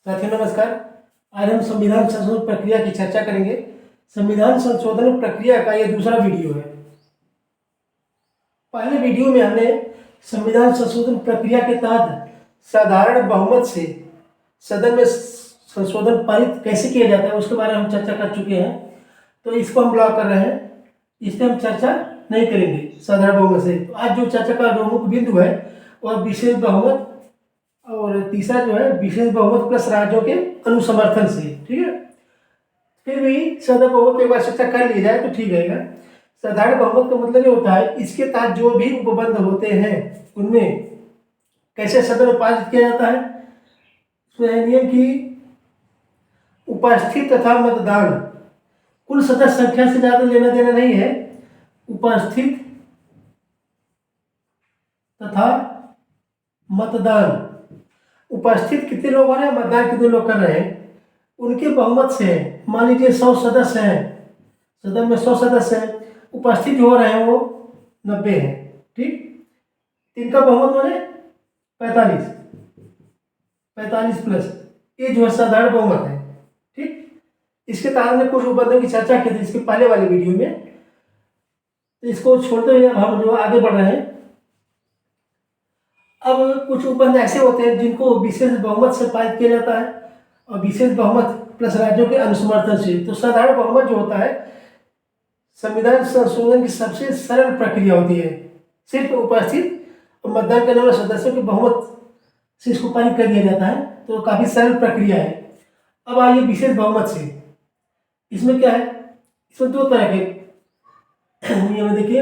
साथियों नमस्कार। आज हम संविधान संशोधन प्रक्रिया की चर्चा करेंगे। संविधान संशोधन प्रक्रिया का यह दूसरा वीडियो है। पहले वीडियो में हमने संविधान संशोधन प्रक्रिया के तहत साधारण बहुमत से सदन में संशोधन पारित कैसे किया जाता है उसके बारे में हम चर्चा कर चुके हैं, तो इसको हम ब्लॉक कर रहे हैं। इस पर हम चर्चा नहीं करेंगे साधारण बहुमत से। तो आज जो चर्चा का प्रमुख बिंदु है वह विशेष बहुमत और तीसरा जो है विशेष बहुमत प्लस राज्यों के अनुसमर्थन से। ठीक है, फिर भी साधारण बहुमत एक बार चर्चा कर ली जाए तो ठीक रहेगा। साधारण बहुमत का मतलब ये होता है इसके तहत जो भी उपबंध होते हैं उनमें कैसे सदन में पारित किया जाता है। उसमें नियम की उपस्थित तथा मतदान, कुल सदस्य संख्या से ज्यादा लेना देना नहीं है। उपस्थित तथा मतदान, उपस्थित कितने लोग आ रहे हैं, मतदान कितने लोग कर रहे हैं, उनके बहुमत से। मान लीजिए 100 सदस्य हैं, सदन में 100 सदस्य हैं, उपस्थित हो रहे हैं वो 90 हैं। ठीक, इनका बहुमत माने 45 प्लस, ये जो है साधारण बहुमत है। ठीक, इसके कारण में कुछ उपबंधों की चर्चा की थी इसके पहले वाले वीडियो में, तो इसको छोड़ते हुए हम जो आगे बढ़ रहे हैं। अब कुछ उपबंध ऐसे होते हैं जिनको विशेष बहुमत से पारित किया जाता है और विशेष बहुमत प्लस राज्यों के अनुसमर्थन से। तो साधारण बहुमत जो होता है संविधान संशोधन की सबसे सरल प्रक्रिया होती है। सिर्फ उपस्थित और मतदान करने वाले सदस्यों के बहुमत से इसको पारित कर दिया जाता है, तो काफी सरल प्रक्रिया है। अब आइए विशेष बहुमत से। इसमें क्या है, इसमें दो तरह के नियम देखिए।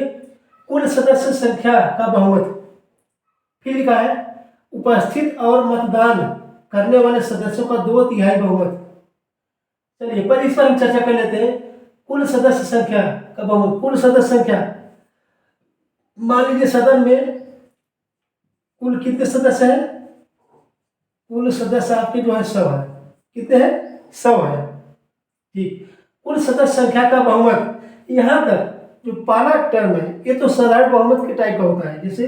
कुल सदस्य संख्या का बहुमत, फिर लिखा है उपस्थित और मतदान करने वाले सदस्यों का 2/3 बहुमत। चलिए पर इस पर हम चर्चा कर लेते हैं। कुल सदस्य संख्या का बहुमत, कुल सदस्य संख्या, मान लीजिए सदन में कुल कितने सदस्य हैं, कुल सदस्य आपके जो है 100 है। कितने हैं, 100 है। ठीक, कुल सदस्य संख्या का बहुमत, यहाँ तक जो पहला टर्म है ये तो साधारण बहुमत के टाइप का होता है। जैसे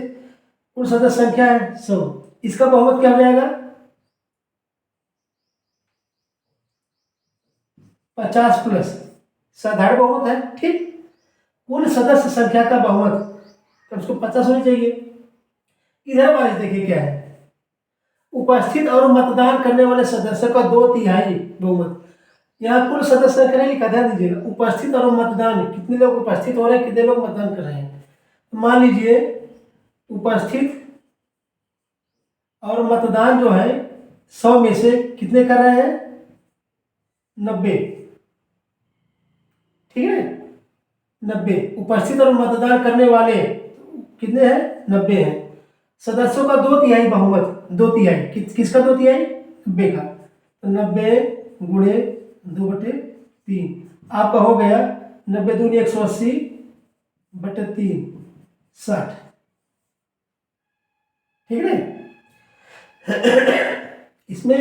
कुल सदस्य संख्या है 100, इसका बहुमत क्या हो जाएगा 50 प्लस, साधारण बहुमत है। ठीक, कुल सदस्य संख्या का बहुमत तो उसको 50 होनी चाहिए। इधर वाले देखिए क्या है, उपस्थित और मतदान करने वाले सदस्यों का 2/3 बहुमत। यहाँ कुल सदस्य संख्या नहीं लिखा, ध्यान दीजिएगा। उपस्थित और मतदान, कितने लोग उपस्थित हो रहे हैं, कितने लोग मतदान कर रहे हैं। मान लीजिए उपस्थित और मतदान जो है 100 में से कितने कर रहे हैं, 90। ठीक है, 90 उपस्थित और मतदान करने वाले कितने हैं, 90 हैं। सदस्यों का 2/3 बहुमत, 2/3 किसका 2/3, 90 का। तो 90 गुणे 2/3 आपका हो गया 90 दूनी 180/3 60। ठीक है, इसमें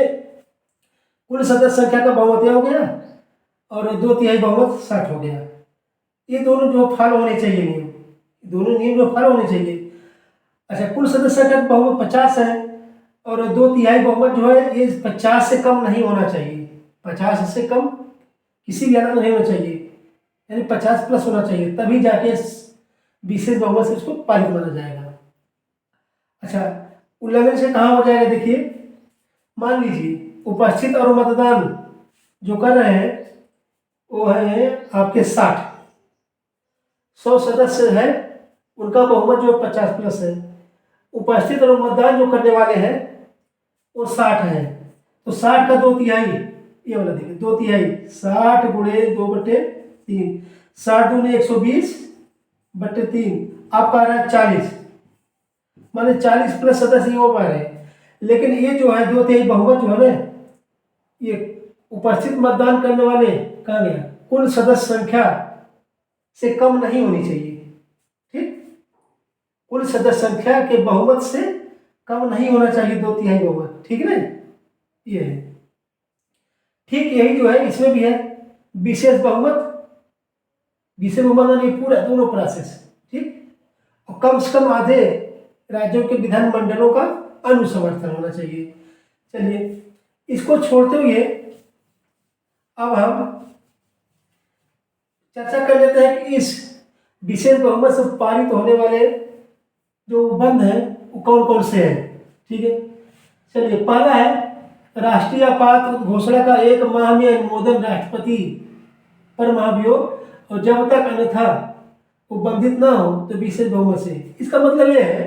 कुल सदस्य संख्या का बहुमत यह हो गया और 2/3 बहुमत 60 हो गया। ये दोनों जो फॉलो होने चाहिए नियम, दोनों नियम जो फॉलो होने चाहिए। अच्छा, कुल सदस्य संख्या का बहुमत 50 है और 2/3 बहुमत जो है ये 50 से कम नहीं होना चाहिए। 50 से कम किसी भी हालत में नहीं होना चाहिए, यानी 50 प्लस होना चाहिए, तभी जाके विशेष बहुमत से उसको पारित माना जाएगा। अच्छा, उल्लंघन से कहाँ हो जाएगा, देखिए मान लीजिए उपस्थित और मतदान जो कर रहे हैं वो है आपके 100 सदस्य हैं, उनका बहुमत जो 50 प्लस है। उपस्थित और मतदान जो करने वाले हैं वो 60 हैं, तो 60 का 2/3, ये वाला देखिए 2/3, 60 गुणे 2/3, 60 दूनी 120/3 आपका आ रहा है 40, माने 40 प्लस सदस्य हो पा रहे हैं। लेकिन ये जो है 2/3 बहुमत जो है ना, ये उपस्थित मतदान करने वाले कहाँ गया, कुल सदस्य संख्या से कम नहीं होनी चाहिए। ठीक, कुल सदस्य संख्या के बहुमत से कम नहीं होना चाहिए 2/3 बहुमत। ठीक है ना, ये है। ठीक यही जो है इसमें भी है विशेष बहुमत, विशेष बहुमत नहीं पूरा दोनों प्रोसेस। ठीक, और कम से कम आधे राज्यों के विधानमंडलों का अनुसमर्थन होना चाहिए। चलिए इसको छोड़ते हुए अब हम चर्चा कर लेते हैं कि इस विशेष बहुमत से पारित होने वाले जो उपबंध हैं वो कौन कौन से हैं। ठीक है, चलिए पहला है राष्ट्रीय आपात घोषणा का 1 माह में अनुमोदन राष्ट्रपति पर महाभियोग और जब तक अन्यथा उपबंधित ना हो तो विशेष बहुमत से। इसका मतलब यह है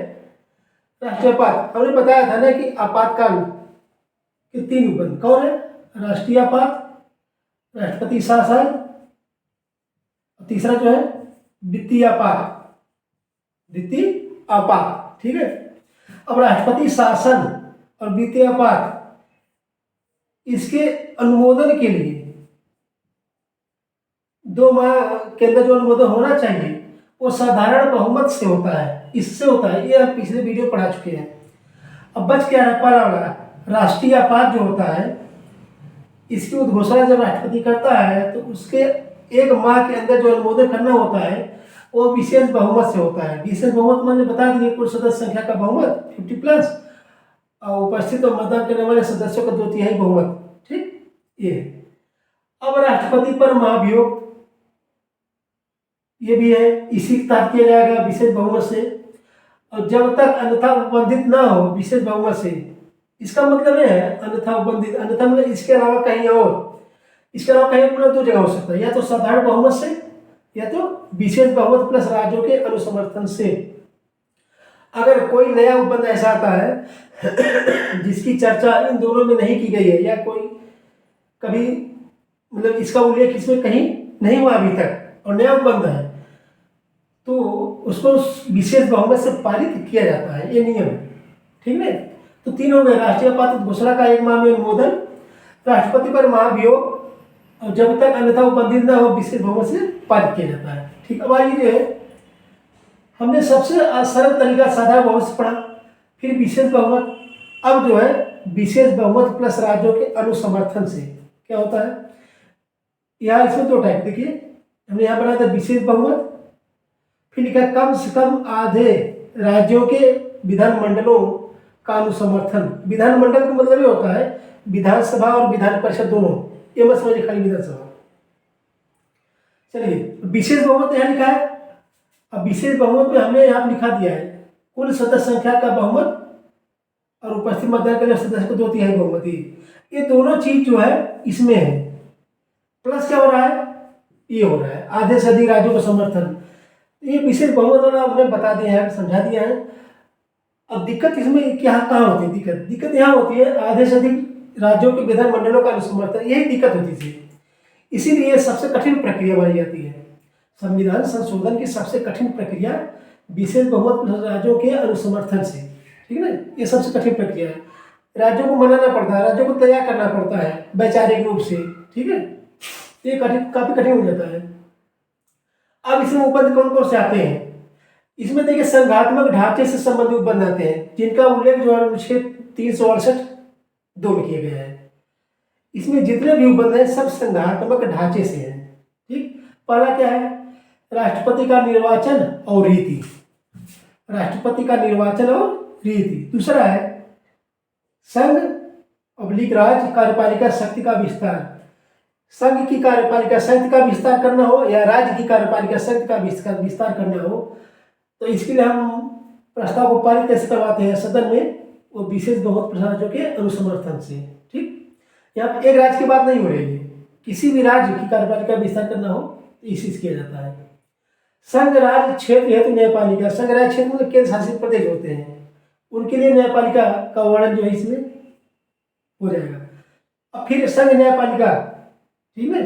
राष्ट्रीय आपात, हमने बताया था ना कि आपातकाल के 3 उपबंध कौन है, राष्ट्रीय आपात, राष्ट्रपति शासन, तीसरा जो है वित्तीय आपात, वित्तीय आपात। ठीक है, अब राष्ट्रपति शासन और वित्तीय आपात इसके अनुमोदन के लिए 2 माह के अंदर जो अनुमोदन होना चाहिए वो साधारण बहुमत से होता है, इससे होता है, ये हम पिछले वीडियो पढ़ा चुके हैं। अब बच क्या है पहला वाला राष्ट्रीय आपात जो होता है, इसकी उद्घोषणा जब राष्ट्रपति करता है तो उसके 1 माह के अंदर जो अनुमोदन करना होता है वो विशेष बहुमत से होता है। विशेष बहुमत मैंने बता दिए कुल सदस्य संख्या का बहुमत 50+ और उपस्थित और मतदान करने वाले सदस्यों का 2/3 बहुमत। ठीक, ये अब राष्ट्रपति पर महाभियोग ये भी है, इसी के तहत किया जाएगा विशेष बहुमत से। और जब तक अन्यथा उपबंधित ना हो विशेष बहुमत से, इसका मतलब यह है अन्यथा उपबंधित, अन्यथा मतलब इसके अलावा कहीं और, इसके अलावा कहीं मतलब 2 जगह हो सकता है, या तो साधारण बहुमत से या तो विशेष बहुमत प्लस राज्यों के अनुसमर्थन से। अगर कोई नया उपबंध ऐसा आता है जिसकी चर्चा इन दोनों में नहीं की गई है या कोई कभी मतलब इसका उल्लेख इसमें कहीं नहीं हुआ अभी तक और नया उपबंध है तो उसको विशेष बहुमत से पारित किया जाता है, ये नियम है। ठीक है, तो 3 हो गए, राष्ट्रीय आपात घोषणा का 1 माह में अनुमोदन, राष्ट्रपति पर महाभियोग और जब तक अन्यथा उपबंधित न हो विशेष बहुमत से पारित किया जाता है। ठीक, अब आइए जो है हमने सबसे सरल तरीका साधारण बहुमत से पढ़ा, फिर विशेष बहुमत, अब जो है विशेष बहुमत प्लस राज्यों के अनुसमर्थन से क्या होता है। यहाँ इसमें 2 टाइप देखिए, हमने यहाँ बनाया था विशेष बहुमत, फिर लिखा कम से कम आधे राज्यों के विधानमंडलों का अनुसमर्थन। विधानमंडल का मतलब ये होता है विधानसभा और विधान परिषद दोनों, ये मत समझिए खाली विधानसभा। चलिए विशेष बहुमत यहाँ लिखा है, अब विशेष बहुमत में हमने यहाँ लिखा दिया है कुल सदस्य संख्या का बहुमत और उपस्थित मतदान करने वाले सदस्य को 2/3 बहुमति, ये दोनों चीज जो है इसमें है। प्लस क्या हो रहा है, ये हो रहा है आधे से अधिक राज्यों का समर्थन। ये विशेष बहुमत वाला हमने बता दिया है, समझा दिया है। अब दिक्कत इसमें क्या कहाँ होती है, दिक्कत यहाँ होती है आधे से अधिक राज्यों के विधानमंडलों का अनुसमर्थन, यही दिक्कत होती थी। इसीलिए सबसे कठिन प्रक्रिया मानी जाती है, संविधान संशोधन की सबसे कठिन प्रक्रिया विशेष बहुमत राज्यों के अनुसमर्थन से। ठीक है ना, ये सबसे कठिन प्रक्रिया है, राज्यों को मनाना पड़ता है, राज्यों को तैयार करना पड़ता है वैचारिक रूप से। ठीक है, ये काफी कठिन हो जाता है। अब इसमें उपबंध कौन कौन से आते हैं, इसमें देखिए संघात्मक ढांचे से संबंधित उपबंध आते हैं जिनका उल्लेख जो है अनुच्छेद 368(2) में किया गया है। इसमें जितने भी उपबंध हैं सब संघात्मक ढांचे से हैं। ठीक, पहला क्या है, राष्ट्रपति का निर्वाचन और रीति, राष्ट्रपति का निर्वाचन और रीति। दूसरा है संघ अबलिक राज्य कार्यपालिका शक्ति का विस्तार, संघ की कार्यपालिका शक्ति का विस्तार करना हो या राज्य की कार्यपालिका शक्ति का विस्तार करना हो तो इसके लिए हम प्रस्ताव को पारित कैसे करवाते हैं सदन में, वो विशेष बहुमत राज्यों के अनुसमर्थन से। ठीक, यहाँ पर एक राज्य की बात नहीं हो रही है, किसी भी राज्य की कार्यपालिका विस्तार करना हो तो इसी से किया जाता है। संघ राज्य क्षेत्र हेतु न्यायपालिका, संघ राज्य क्षेत्र में केंद्र शासित प्रदेश होते हैं उनके लिए न्यायपालिका का वर्णन जो है इसमें हो जाएगा। अब फिर संघ न्यायपालिका, ठीक है,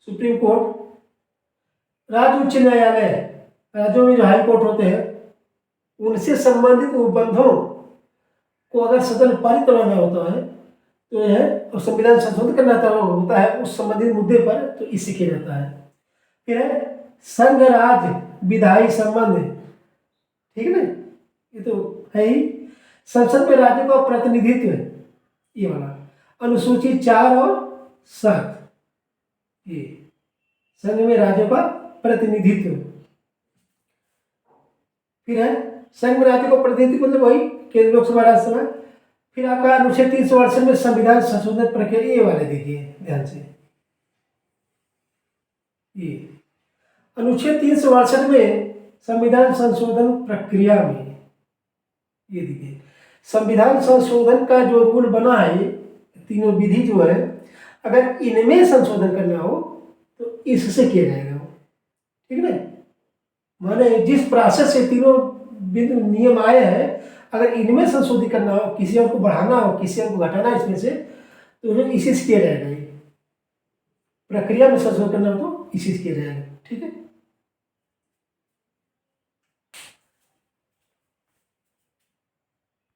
सुप्रीम कोर्ट, राज्य उच्च न्यायालय, राज्यों में जो हाई कोर्ट होते हैं उनसे संबंधित उपबंधों को अगर सदन पारित करवाना होता है तो यह संविधान संशोधन करना होता है उस संबंधित मुद्दे पर, तो इससे किया जाता है। फिर है संघ राज्य विधायी संबंध, ठीक है ना, ये तो है ही। संसद में राज्यों का प्रतिनिधित्व, ये वाला अनुसूची 4 और 7, ये संघ में राज्यों का प्रतिनिधित्व। फिर है संघ में राज्यों का प्रतिनिधित्व मतलब वही केंद्र लोकसभा राज्यसभा, फिर आपका अनुच्छेद 368 में संविधान संशोधन प्रक्रिया, ये वाले देखिए ध्यान से, ये अनुच्छेद 368 में संविधान संशोधन प्रक्रिया में, ये देखिए संविधान संशोधन का जो रूल बना है, तीनों विधि जो है, अगर इनमें संशोधन करना हो तो इससे किया जाएगा, ठीक है। माने जिस प्रोसेस से तीनों नियम आए हैं, अगर इनमें संशोधित करना हो, किसी और को बढ़ाना हो, किसी और को घटाना इसमें से, तो जो इसी से किया जाएगा। ये प्रक्रिया में संशोधन करना हो तो इसी से किया जाएगा, ठीक है।